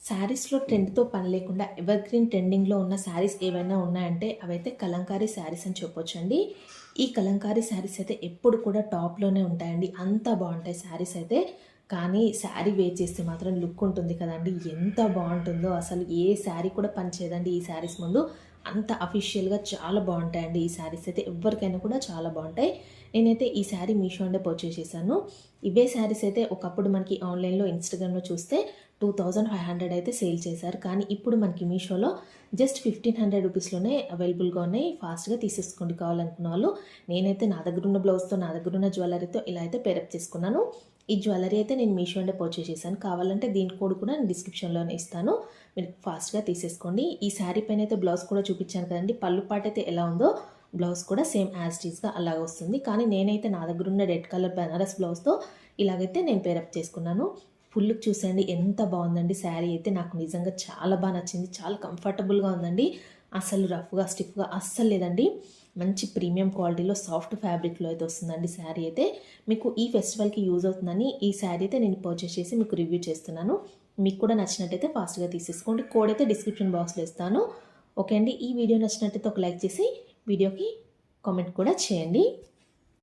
శారీస్‌లో ట్రెండ్‌తో పని లేకుండా ఎవర్‌గ్రీన్ ట్రెండింగ్‌లో ఉన్న శారీస్ ఏవైనా ఉన్నాయంటే అవైతే కలంకారీ శారీస్ అని చెప్పొచ్చండి. ఈ కలంకారీ శారీస్ అయితే ఎప్పుడు కూడా టాప్‌లోనే ఉంటాయండి. అంత బావుంటాయి శారీస్ అయితే. కానీ శారీ వేర్ చేస్తే మాత్రం లుక్ ఉంటుంది కదండీ! ఎంత బావుంటుందో అసలు ఏ శారీ కూడా పనిచేయదండి ఈ శారీస్ ముందు. అంత అఫీషియల్‌గా చాలా బావుంటాయండి ఈ శారీస్ అయితే. ఎవ్వరికైనా కూడా చాలా బావుంటాయి. నేనైతే ఈ శారీ మీషో నుండే పర్చేస్ చేశాను. ఇవే శారీస్ అయితే ఒకప్పుడు మనకి ఆన్‌లైన్‌లో, ఇన్‌స్టాగ్రామ్‌లో చూస్తే 2500 అయితే సేల్ చేశారు. కానీ ఇప్పుడు మనకి మీషోలో జస్ట్ 1500 రూపీస్‌లోనే అవైలబుల్‌గా ఉన్నాయి. ఫాస్ట్‌గా తీసేసుకోండి కావాలనుకున్న వాళ్ళు. నేనైతే నా దగ్గరున్న బ్లౌజ్‌తో, నా దగ్గరున్న జ్యువెల్లరీతో ఇలా అయితే పేరప్ చేసుకున్నాను. ఈ జ్యువెల్లరీ అయితే నేను మీషో నుండే పర్చేస్ చేశాను. కావాలంటే దీని కోడ్ కూడా నేను డిస్క్రిప్షన్‌లోనే ఇస్తాను. మీరు ఫాస్ట్‌గా తీసేసుకోండి. ఈ శారీ పైన అయితే బ్లౌజ్ కూడా చూపించాను కదండీ! పళ్ళు పాట అయితే ఎలా ఉందో బ్లౌజ్ కూడా సేమ్ యాజ్ ఇట్ ఈస్‌గా అలాగే వస్తుంది. కానీ నేనైతే నా దగ్గరున్న రెడ్ కలర్ బనారస్ బ్లౌజ్‌తో ఇలాగైతే నేను పేరప్ చేసుకున్నాను. ఫుల్ లుక్ చూసేయండి ఎంత బాగుందండి శారీ అయితే నాకు నిజంగా చాలా బాగా నచ్చింది. చాలా కంఫర్టబుల్‌గా ఉందండి. అసలు రఫ్‌గా, స్టిఫ్‌గా అస్సలు లేదండి. మంచి ప్రీమియం క్వాలిటీలో సాఫ్ట్ ఫ్యాబ్రిక్‌లో అయితే వస్తుందండి శారీ అయితే. మీకు ఈ ఫెస్టివల్‌కి యూజ్ అవుతుందని ఈ శారీ అయితే నేను పర్చేస్ చేసి మీకు రివ్యూ చేస్తున్నాను. మీకు కూడా నచ్చినట్టయితే ఫాస్ట్‌గా తీసేసుకోండి. కోడ్ అయితే డిస్క్రిప్షన్ బాక్స్‌లో ఇస్తాను. ఓకే అండి. ఈ వీడియో నచ్చినట్టయితే ఒక లైక్ చేసి వీడియోకి కామెంట్ కూడా చేయండి.